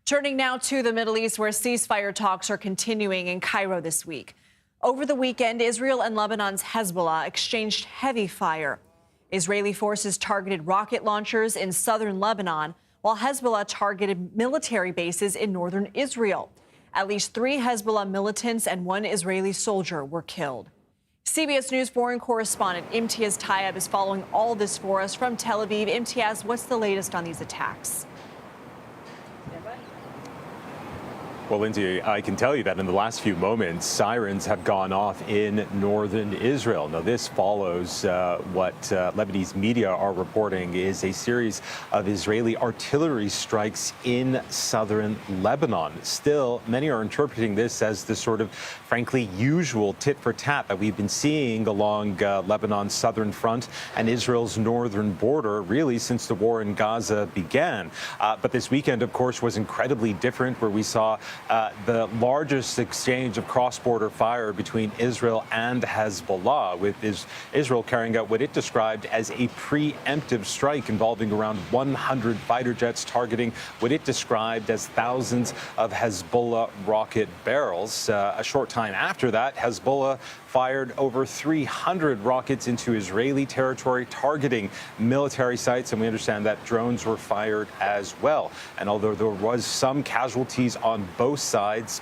Turning now to the Middle East, where ceasefire talks are continuing in Cairo this week. Over the weekend, Israel and Lebanon's Hezbollah exchanged heavy fire. Israeli forces targeted rocket launchers in southern Lebanon, while Hezbollah targeted military bases in northern Israel. At least 3 Hezbollah militants and 1 Israeli soldier were killed. CBS News foreign correspondent Imtiaz Tyab is following all this for us from Tel Aviv. Imtiaz, what's the latest on these attacks? Well, Lindsay, I can tell you that in the last few moments, sirens have gone off in northern Israel. Now, this follows what Lebanese media are reporting is a series of Israeli artillery strikes in southern Lebanon. Still, many are interpreting this as the sort of, frankly, usual tit-for-tat that we've been seeing along Lebanon's southern front and Israel's northern border, really, since the war in Gaza began. But this weekend, of course, was incredibly different, where we saw the largest exchange of cross-border fire between Israel and Hezbollah, with Israel carrying out what it described as a preemptive strike involving around 100 fighter jets targeting what it described as thousands of Hezbollah rocket barrels. A short time after that, Hezbollah fired over 300 rockets into Israeli territory, targeting military sites, and we understand that drones were fired as well. And although there was some casualties on both sides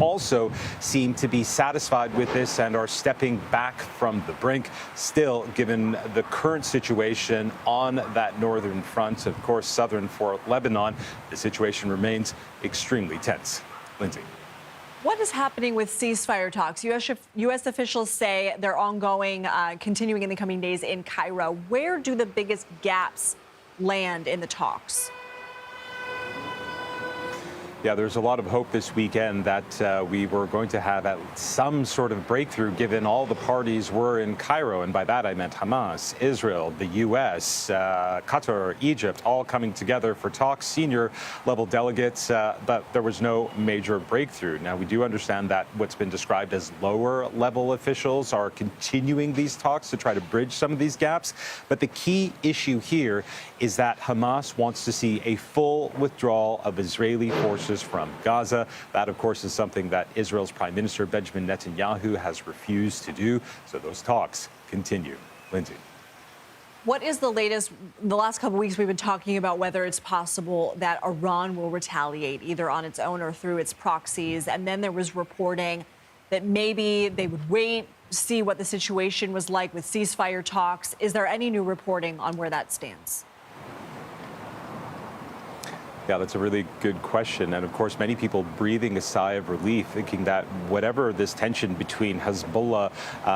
also seem to be satisfied with this and are stepping back from the brink. Still, given the current situation on that northern front, of course, southern for Lebanon, the situation remains extremely tense. Lindsay. What is happening with ceasefire talks? U.S. officials say they're ongoing, continuing in the coming days in Cairo. Where do the biggest gaps land in the talks? Yeah, there's a lot of hope this weekend that we were going to have some sort of breakthrough, given all the parties were in Cairo. And by that, I meant Hamas, Israel, the U.S., Qatar, Egypt, all coming together for talks, senior level delegates. But there was no major breakthrough. Now, we do understand that what's been described as lower level officials are continuing these talks to try to bridge some of these gaps. But the key issue here is that Hamas wants to see a full withdrawal of Israeli forces from Gaza. That, of course, is something that Israel's Prime Minister Benjamin Netanyahu has refused to do. So those talks continue. Lindsay. What is the latest? The last couple of weeks, we've been talking about whether it's possible that Iran will retaliate, either on its own or through its proxies. And then there was reporting that maybe they would wait, see what the situation was like with ceasefire talks. Is there any new reporting on where that stands? Yeah, that's a really good question. And of course, many people breathing a sigh of relief, thinking that whatever this tension between Hezbollah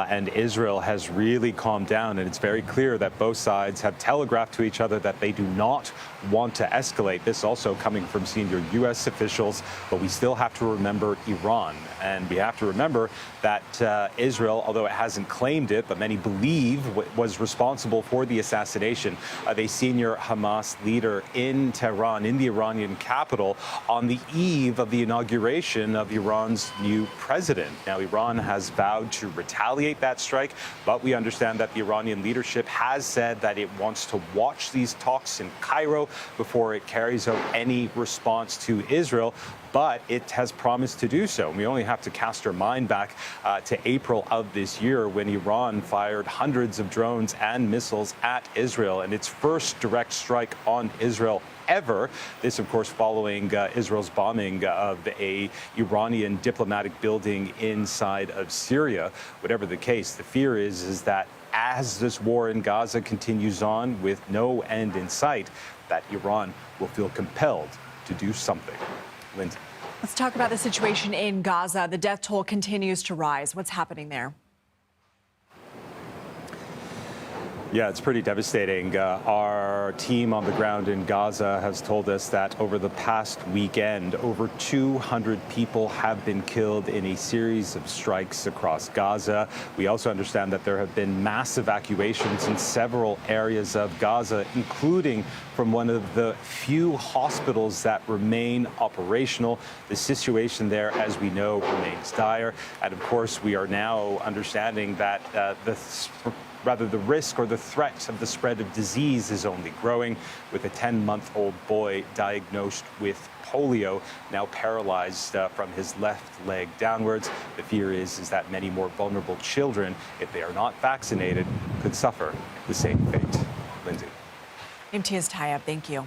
and Israel has really calmed down. And it's very clear that both sides have telegraphed to each other that they do not want to escalate. This also coming from senior U.S. officials. But we still have to remember Iran. And we have to remember that Israel, although it hasn't claimed it, but many believe was responsible for the assassination of a senior Hamas leader in Tehran, in the Iranian capital, on the eve of the inauguration of Iran's new president. Now, Iran has vowed to retaliate that strike, but we understand that the Iranian leadership has said that it wants to watch these talks in Cairo before it carries out any response to Israel. But it has promised to do so. We only have to cast our mind back to April of this year, when Iran fired hundreds of drones and missiles at Israel, and its first direct strike on Israel ever. This, of course, following Israel's bombing of a Iranian diplomatic building inside of Syria. Whatever the case, the fear is that as this war in Gaza continues on with no end in sight, that Iran will feel compelled to do something. Lindsay. Let's talk about the situation in Gaza. The death toll continues to rise. What's happening there? Yeah, it's pretty devastating. Our team on the ground in Gaza has told us that over the past weekend, over 200 people have been killed in a series of strikes across Gaza. We also understand that there have been mass evacuations in several areas of Gaza, including from one of the few hospitals that remain operational. The situation there, as we know, remains dire. And of course, we are now understanding that the Rather, the risk or the threat of the spread of disease is only growing, with a 10-month-old boy diagnosed with polio, now paralyzed from his left leg downwards. The fear is that many more vulnerable children, if they are not vaccinated, could suffer the same fate. Lindsay. Imtiaz Tyab, thank you.